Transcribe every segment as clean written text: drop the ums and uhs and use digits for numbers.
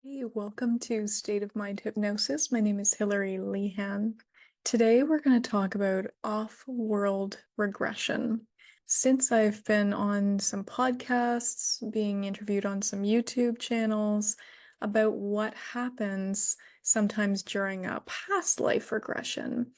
Hey, welcome to State of Mind Hypnosis. My name is Hillary Lehan. Today we're going to talk about off-world regression. Since I've been on some podcasts, being interviewed on some YouTube channels about what happens sometimes during a past life regression,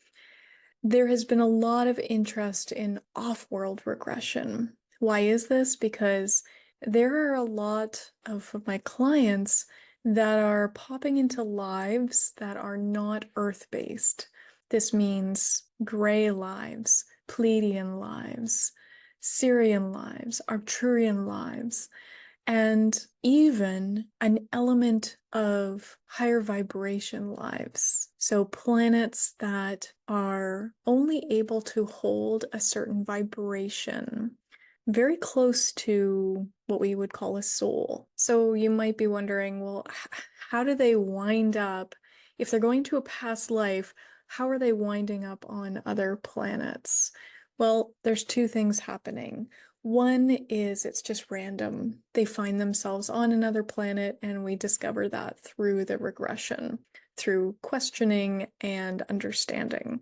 there has been a lot of interest in off-world regression. Why is this? Because there are a lot of my clients that are popping into lives that are not Earth-based. This means gray lives, Pleiadian lives, Sirian lives, Arcturian lives, and even an element of higher vibration lives. So planets that are only able to hold a certain vibration, very close to what we would call a soul. So you might be wondering, well, how do they wind up, if they're going to a past life, how are they winding up on other planets? Well, there's two things happening. One is it's just random. They find themselves on another planet, and we discover that through the regression, through questioning and understanding.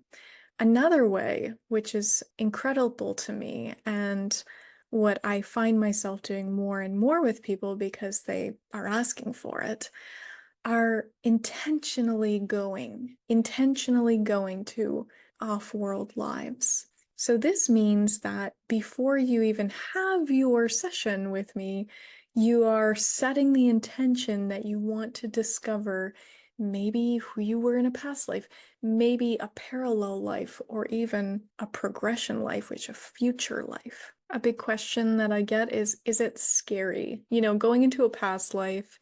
Another way, which is incredible to me, and what I find myself doing more and more with people because they are asking for it, are intentionally going to off-world lives. So this means that before you even have your session with me, you are setting the intention that you want to discover maybe who you were in a past life, maybe a parallel life, or even a progression life, which a future life. A big question that I get is it scary? Going into a past life.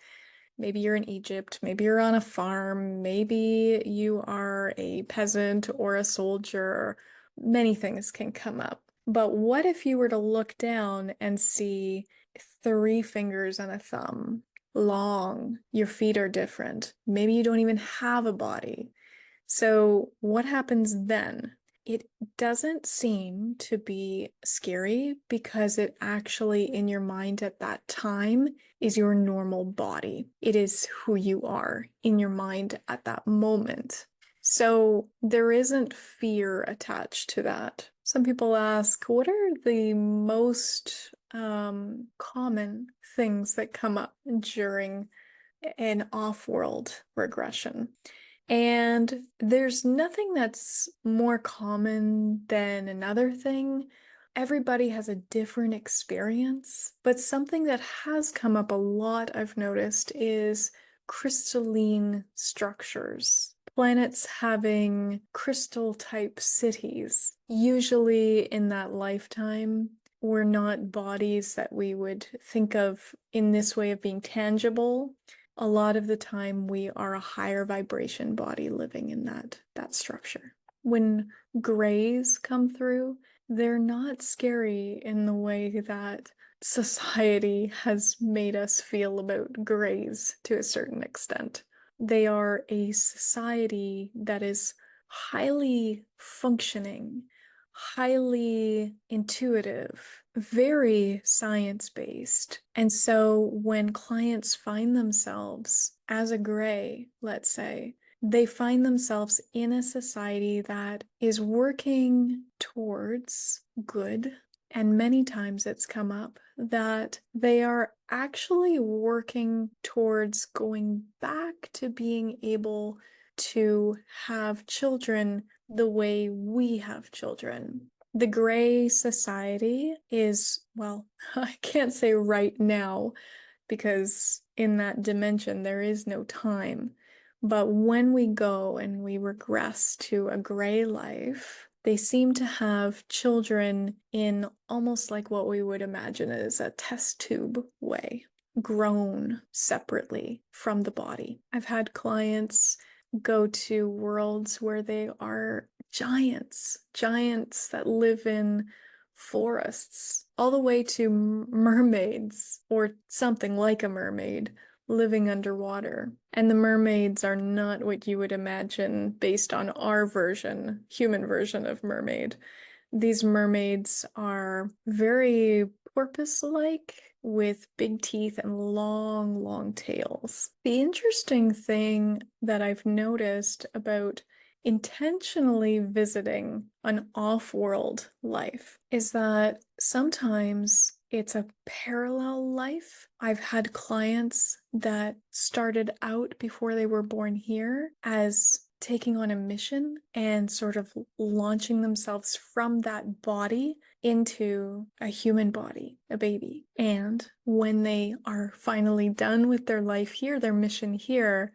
Maybe you're in Egypt, maybe you're on a farm, maybe you are a peasant or a soldier. Many things can come up. But what if you were to look down and see three fingers and a thumb? Long, your feet are different. Maybe you don't even have a body. So, what happens then? It doesn't seem to be scary because it actually, in your mind at that time, is your normal body. It is who you are in your mind at that moment. So, there isn't fear attached to that. Some people ask, what are the most common things that come up during an off-world regression? And there's nothing that's more common than another thing. Everybody has a different experience, but something that has come up a lot, I've noticed, is crystalline structures. Planets having crystal type cities. Usually in that lifetime, we're not bodies that we would think of in this way of being tangible. A lot of the time we are a higher vibration body living in that structure. When grays come through, they're not scary in the way that society has made us feel about grays to a certain extent. They are a society that is highly functioning, highly intuitive, very science-based. And so when clients find themselves as a gray, let's say, they find themselves in a society that is working towards good. And many times it's come up that they are actually working towards going back to being able to have children the way we have children. The gray society is, well, I can't say right now because in that dimension there is no time. But when we go and we regress to a gray life, they seem to have children in almost like what we would imagine as a test tube way, grown separately from the body. I've had clients go to worlds where they are giants that live in forests, all the way to mermaids or something like a mermaid living underwater. And the mermaids are not what you would imagine based on our version, human version of mermaid. These mermaids are very porpoise-like, with big teeth and long, long tails. The interesting thing that I've noticed about intentionally visiting an off-world life is that sometimes it's a parallel life. I've had clients that started out before they were born here as taking on a mission and sort of launching themselves from that body into a human body, a baby. And when they are finally done with their life here, their mission here,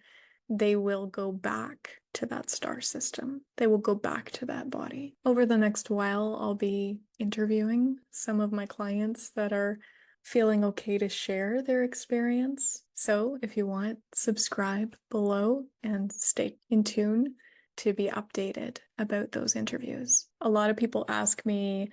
they will go back to that star system. They will go back to that body. Over the next while, I'll be interviewing some of my clients that are feeling okay to share their experience. So if you want, subscribe below and stay in tune to be updated about those interviews. A lot of people ask me,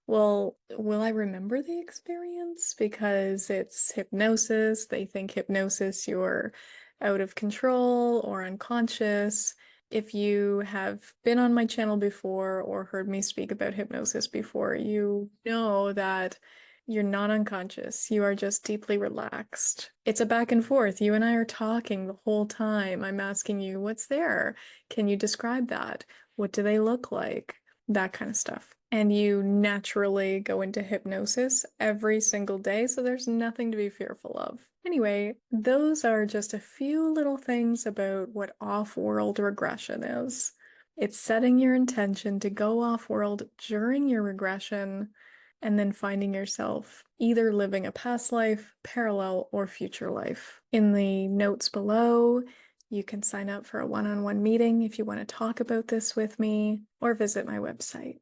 well, will I remember the experience? Because it's hypnosis. They think hypnosis, you're out of control or unconscious. If you have been on my channel before or heard me speak about hypnosis before, you know that you're not unconscious. You are just deeply relaxed. It's a back and forth. You and I are talking the whole time. I'm asking you, what's there? Can you describe that? What do they look like? That kind of stuff. And you naturally go into hypnosis every single day, so there's nothing to be fearful of. Anyway, those are just a few little things about what off-world regression is. It's setting your intention to go off-world during your regression and then finding yourself either living a past life, parallel, or future life. In the notes below, you can sign up for a one-on-one meeting if you want to talk about this with me, or visit my website.